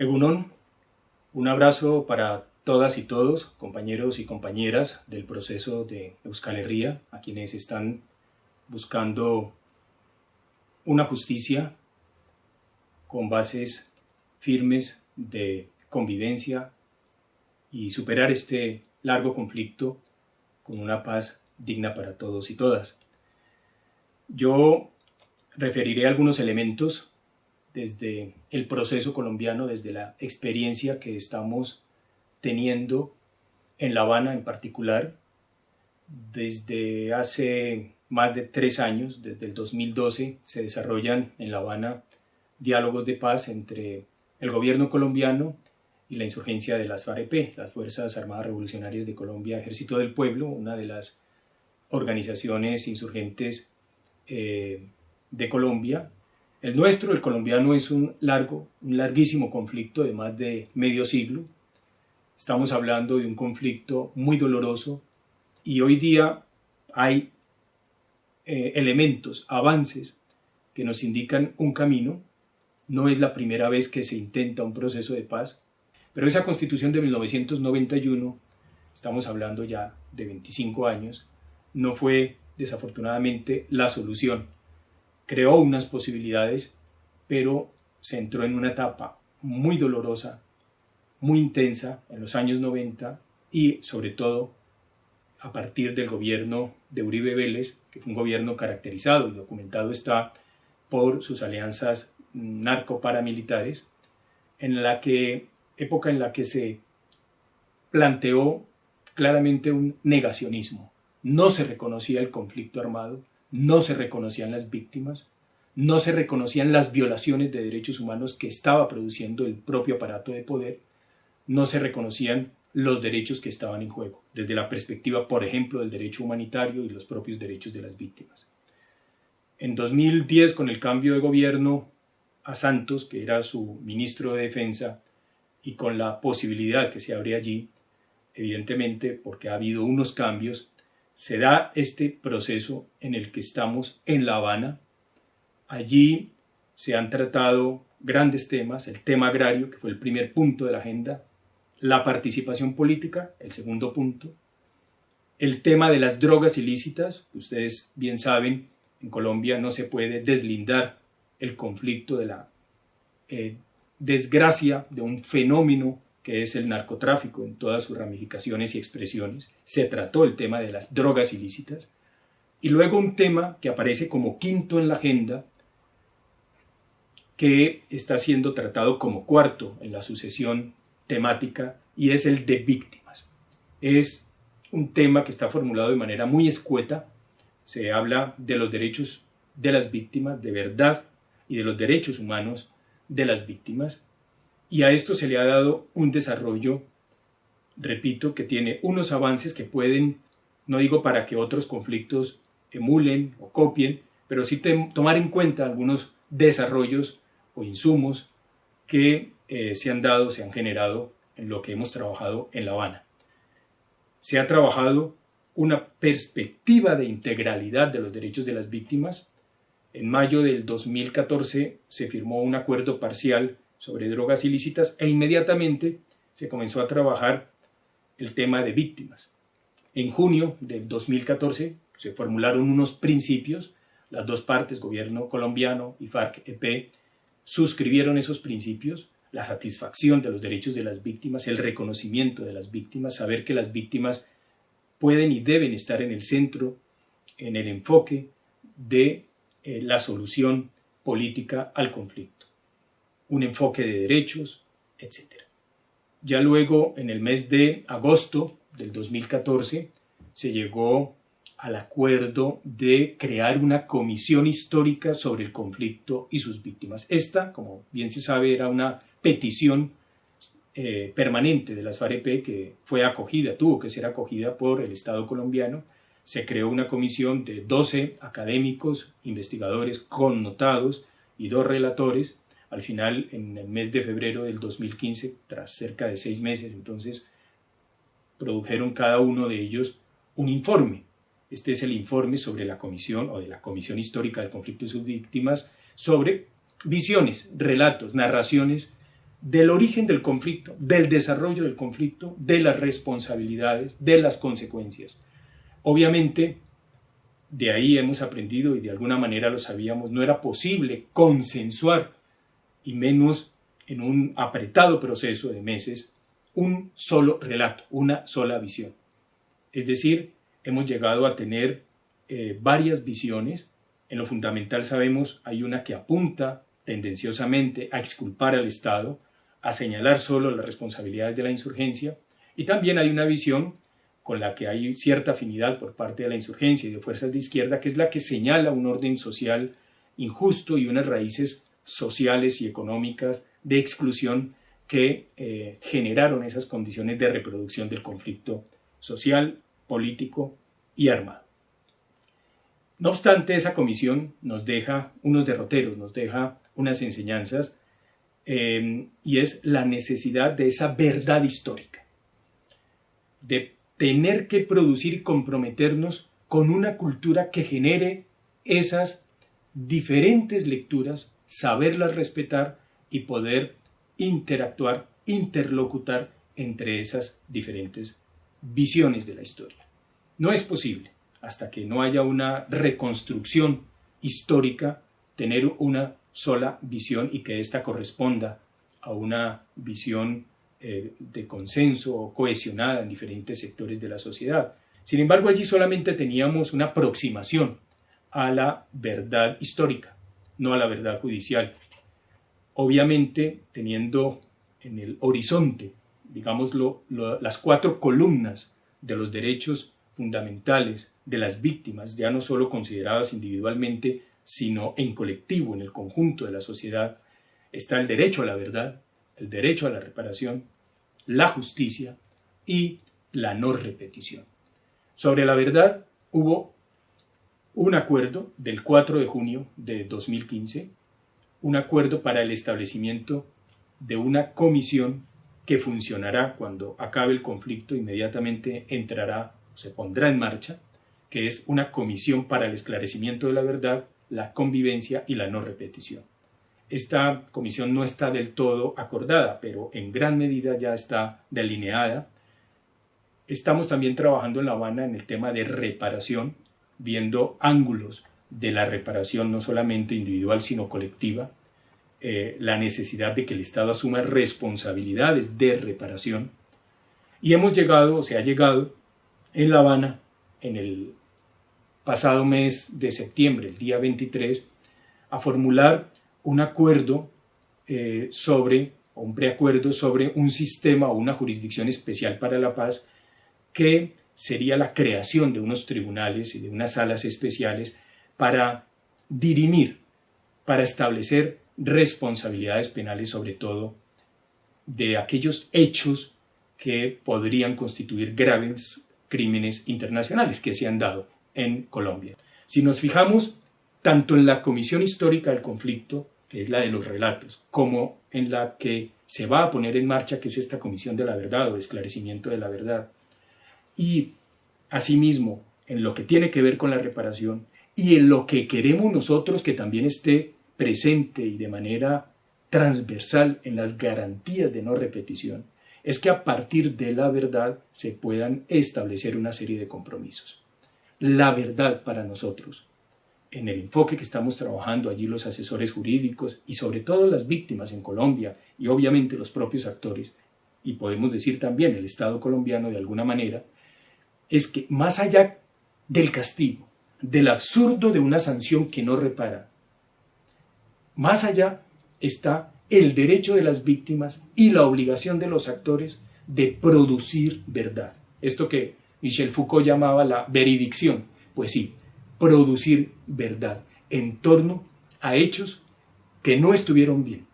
Egunon, un abrazo para todas y todos, compañeros y compañeras del proceso de Euskal Herria, a quienes están buscando una justicia con bases firmes de convivencia y superar este largo conflicto con una paz digna para todos y todas. Yo referiré algunos elementos desde el proceso colombiano, desde la experiencia que estamos teniendo en La Habana en particular. Desde hace más de 3 años, desde el 2012, se desarrollan en La Habana diálogos de paz entre el gobierno colombiano y la insurgencia de las FAREP, las Fuerzas Armadas Revolucionarias de Colombia, Ejército del Pueblo, una de las organizaciones insurgentes de Colombia. El nuestro, el colombiano, es un larguísimo conflicto de más de medio siglo. Estamos hablando de un conflicto muy doloroso y hoy día hay elementos, avances que nos indican un camino. No es la primera vez que se intenta un proceso de paz, pero esa Constitución de 1991, estamos hablando ya de 25 años, no fue desafortunadamente la solución. Creó unas posibilidades, pero se entró en una etapa muy dolorosa, muy intensa en los años 90 y sobre todo a partir del gobierno de Uribe Vélez, que fue un gobierno caracterizado y documentado está por sus alianzas narcoparamilitares, época en la que se planteó claramente un negacionismo. No se reconocía el conflicto armado, no se reconocían las víctimas, no se reconocían las violaciones de derechos humanos que estaba produciendo el propio aparato de poder, no se reconocían los derechos que estaban en juego, desde la perspectiva, por ejemplo, del derecho humanitario y los propios derechos de las víctimas. En 2010, con el cambio de gobierno a Santos, que era su ministro de Defensa, y con la posibilidad que se abre allí, evidentemente, porque ha habido unos cambios, se da este proceso en el que estamos en La Habana. Allí se han tratado grandes temas, el tema agrario, que fue el primer punto de la agenda, la participación política, el segundo punto, el tema de las drogas ilícitas. Ustedes bien saben, en Colombia no se puede deslindar el conflicto de la desgracia de un fenómeno que es el narcotráfico en todas sus ramificaciones y expresiones. Se trató el tema de las drogas ilícitas. Y luego un tema que aparece como quinto en la agenda, que está siendo tratado como cuarto en la sucesión temática, y es el de víctimas. Es un tema que está formulado de manera muy escueta. Se habla de los derechos de las víctimas, de verdad, y de los derechos humanos de las víctimas. Y a esto se le ha dado un desarrollo, repito, que tiene unos avances que pueden, no digo para que otros conflictos emulen o copien, pero sí tomar en cuenta algunos desarrollos o insumos que se han generado en lo que hemos trabajado en La Habana. Se ha trabajado una perspectiva de integralidad de los derechos de las víctimas. En mayo del 2014 se firmó un acuerdo parcial sobre drogas ilícitas e inmediatamente se comenzó a trabajar el tema de víctimas. En junio del 2014 se formularon unos principios, las dos partes, gobierno colombiano y FARC-EP, suscribieron esos principios, la satisfacción de los derechos de las víctimas, el reconocimiento de las víctimas, saber que las víctimas pueden y deben estar en el centro, en el enfoque de la solución política al conflicto. Un enfoque de derechos, etc. Ya luego, en el mes de agosto del 2014, se llegó al acuerdo de crear una comisión histórica sobre el conflicto y sus víctimas. Esta, como bien se sabe, era una petición permanente de las FAREP que fue acogida, tuvo que ser acogida por el Estado colombiano. Se creó una comisión de 12 académicos, investigadores connotados y 2 relatores. Al final, en el mes de febrero del 2015, tras cerca de 6 meses, entonces, produjeron cada uno de ellos un informe. Este es el informe sobre la comisión o de la Comisión Histórica del Conflicto y sus Víctimas, sobre visiones, relatos, narraciones del origen del conflicto, del desarrollo del conflicto, de las responsabilidades, de las consecuencias. Obviamente, de ahí hemos aprendido y de alguna manera lo sabíamos, no era posible consensuar, y menos en un apretado proceso de meses, un solo relato, una sola visión. Es decir, hemos llegado a tener varias visiones. En lo fundamental sabemos, hay una que apunta tendenciosamente a exculpar al Estado, a señalar solo las responsabilidades de la insurgencia, y también hay una visión con la que hay cierta afinidad por parte de la insurgencia y de fuerzas de izquierda, que es la que señala un orden social injusto y unas raíces sociales y económicas de exclusión que generaron esas condiciones de reproducción del conflicto social, político y armado. No obstante, esa comisión nos deja unos derroteros, nos deja unas enseñanzas, y es la necesidad de esa verdad histórica, de tener que producir y comprometernos con una cultura que genere esas diferentes lecturas, saberlas respetar y poder interactuar, interlocutar entre esas diferentes visiones de la historia. No es posible, hasta que no haya una reconstrucción histórica, tener una sola visión y que ésta corresponda a una visión de consenso o cohesionada en diferentes sectores de la sociedad. Sin embargo, allí solamente teníamos una aproximación a la verdad histórica, no a la verdad judicial. Obviamente, teniendo en el horizonte, digámoslo, las 4 columnas de los derechos fundamentales de las víctimas, ya no solo consideradas individualmente, sino en colectivo, en el conjunto de la sociedad, está el derecho a la verdad, el derecho a la reparación, la justicia y la no repetición. Sobre la verdad hubo un acuerdo del 4 de junio de 2015, un acuerdo para el establecimiento de una comisión que funcionará cuando acabe el conflicto, inmediatamente se pondrá en marcha, que es una comisión para el esclarecimiento de la verdad, la convivencia y la no repetición. Esta comisión no está del todo acordada, pero en gran medida ya está delineada. Estamos también trabajando en La Habana en el tema de reparación, viendo ángulos de la reparación no solamente individual sino colectiva, la necesidad de que el Estado asuma responsabilidades de reparación. Y se ha llegado en La Habana en el pasado mes de septiembre, el día 23, a formular un acuerdo un preacuerdo sobre un sistema o una jurisdicción especial para la paz, que sería la creación de unos tribunales y de unas salas especiales para dirimir, para establecer responsabilidades penales, sobre todo de aquellos hechos que podrían constituir graves crímenes internacionales que se han dado en Colombia. Si nos fijamos tanto en la Comisión Histórica del Conflicto, que es la de los relatos, como en la que se va a poner en marcha, que es esta Comisión de la Verdad o de Esclarecimiento de la Verdad, y asimismo en lo que tiene que ver con la reparación y en lo que queremos nosotros que también esté presente y de manera transversal en las garantías de no repetición, es que a partir de la verdad se puedan establecer una serie de compromisos. La verdad para nosotros, en el enfoque que estamos trabajando allí los asesores jurídicos y sobre todo las víctimas en Colombia y obviamente los propios actores, y podemos decir también el Estado colombiano de alguna manera, es que más allá del castigo, del absurdo de una sanción que no repara, más allá está el derecho de las víctimas y la obligación de los actores de producir verdad. Esto que Michel Foucault llamaba la veridicción, pues sí, producir verdad en torno a hechos que no estuvieron bien.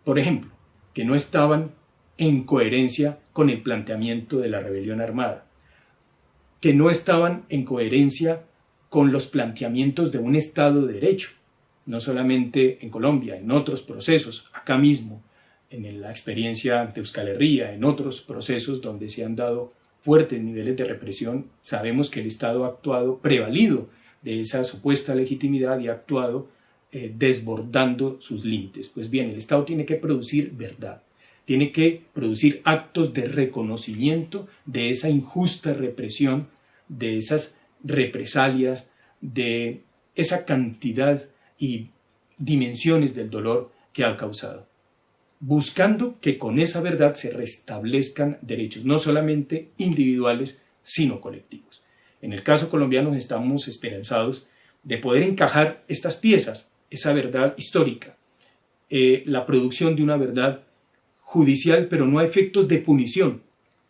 Por ejemplo, que no estaban en coherencia con el planteamiento de la rebelión armada, que no estaban en coherencia con los planteamientos de un Estado de Derecho, no solamente en Colombia, en otros procesos, acá mismo, en la experiencia de Euskal Herria, en otros procesos donde se han dado fuertes niveles de represión, sabemos que el Estado ha actuado prevalido de esa supuesta legitimidad y ha actuado desbordando sus límites. Pues bien, el Estado tiene que producir verdad, tiene que producir actos de reconocimiento de esa injusta represión, de esas represalias, de esa cantidad y dimensiones del dolor que ha causado, buscando que con esa verdad se restablezcan derechos, no solamente individuales, sino colectivos. En el caso colombiano estamos esperanzados de poder encajar estas piezas, esa verdad histórica, la producción de una verdad judicial, pero no a efectos de punición,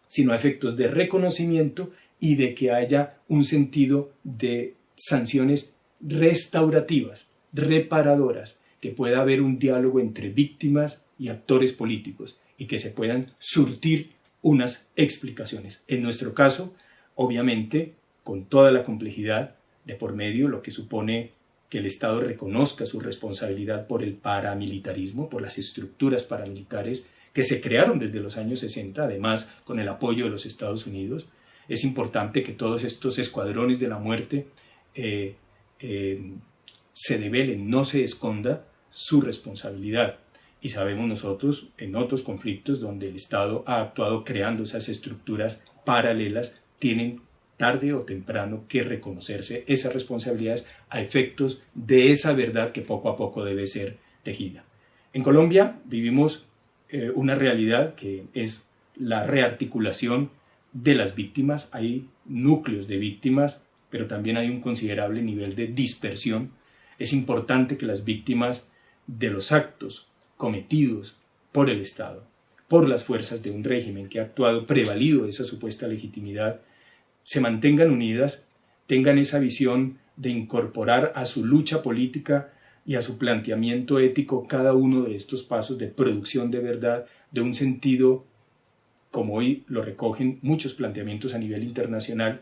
sino a efectos de reconocimiento y de que haya un sentido de sanciones restaurativas, reparadoras, que pueda haber un diálogo entre víctimas y actores políticos y que se puedan surtir unas explicaciones. En nuestro caso, obviamente, con toda la complejidad de por medio, lo que supone que el Estado reconozca su responsabilidad por el paramilitarismo, por las estructuras paramilitares que se crearon desde los años 60, además con el apoyo de los Estados Unidos. Es importante que todos estos escuadrones de la muerte se develen, no se esconda su responsabilidad. Y sabemos nosotros en otros conflictos donde el Estado ha actuado creando esas estructuras paralelas, tienen tarde o temprano que reconocerse esas responsabilidades a efectos de esa verdad que poco a poco debe ser tejida. En Colombia vivimos una realidad que es la rearticulación de las víctimas. Hay núcleos de víctimas, pero también hay un considerable nivel de dispersión. Es importante que las víctimas de los actos cometidos por el Estado, por las fuerzas de un régimen que ha actuado prevalido de esa supuesta legitimidad, se mantengan unidas, tengan esa visión de incorporar a su lucha política y a su planteamiento ético cada uno de estos pasos de producción de verdad, de un sentido, como hoy lo recogen muchos planteamientos a nivel internacional,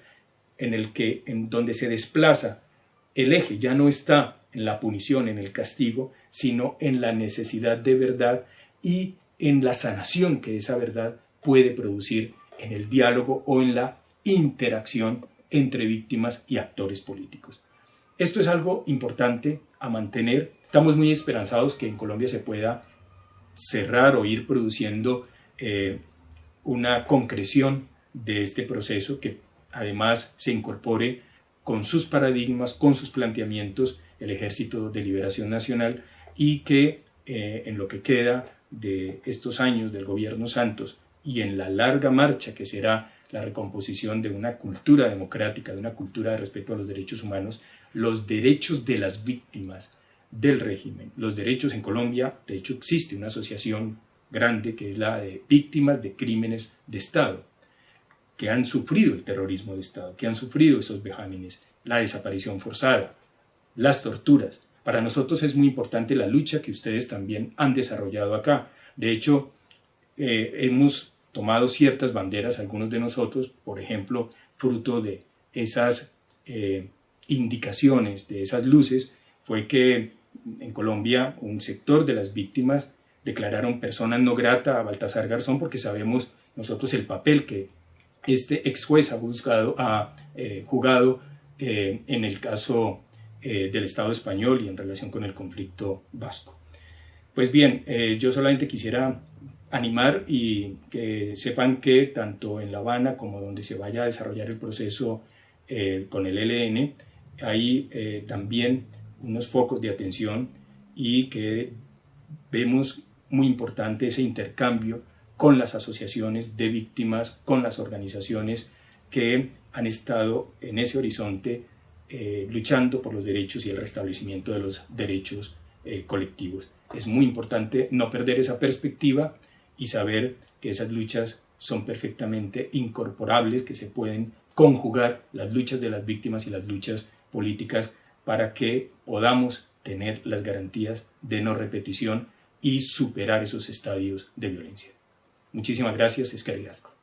en donde se desplaza el eje, ya no está en la punición, en el castigo, sino en la necesidad de verdad y en la sanación que esa verdad puede producir en el diálogo o en la interacción entre víctimas y actores políticos. Esto es algo importante a mantener. Estamos muy esperanzados que en Colombia se pueda cerrar o ir produciendo una concreción de este proceso que además se incorpore con sus paradigmas, con sus planteamientos, el Ejército de Liberación Nacional y que en lo que queda de estos años del gobierno Santos y en la larga marcha que será la recomposición de una cultura democrática, de una cultura de respeto a los derechos humanos, los derechos de las víctimas del régimen, los derechos en Colombia. De hecho existe una asociación grande que es la de víctimas de crímenes de Estado, que han sufrido el terrorismo de Estado, que han sufrido esos vejámenes, la desaparición forzada, las torturas. Para nosotros es muy importante la lucha que ustedes también han desarrollado acá. De hecho, hemos tomado ciertas banderas, algunos de nosotros, por ejemplo, fruto de esas indicaciones, de esas luces, fue que en Colombia un sector de las víctimas declararon persona no grata a Baltasar Garzón, porque sabemos nosotros el papel que este ex juez ha jugado en el caso del Estado español y en relación con el conflicto vasco. Pues bien, yo solamente quisiera animar y que sepan que tanto en La Habana como donde se vaya a desarrollar el proceso con el ELN, hay también unos focos de atención y que vemos muy importante ese intercambio con las asociaciones de víctimas, con las organizaciones que han estado en ese horizonte luchando por los derechos y el restablecimiento de los derechos colectivos. Es muy importante no perder esa perspectiva y saber que esas luchas son perfectamente incorporables, que se pueden conjugar las luchas de las víctimas y las luchas políticas para que podamos tener las garantías de no repetición y superar esos estadios de violencia. Muchísimas gracias, Esquerri Gasco.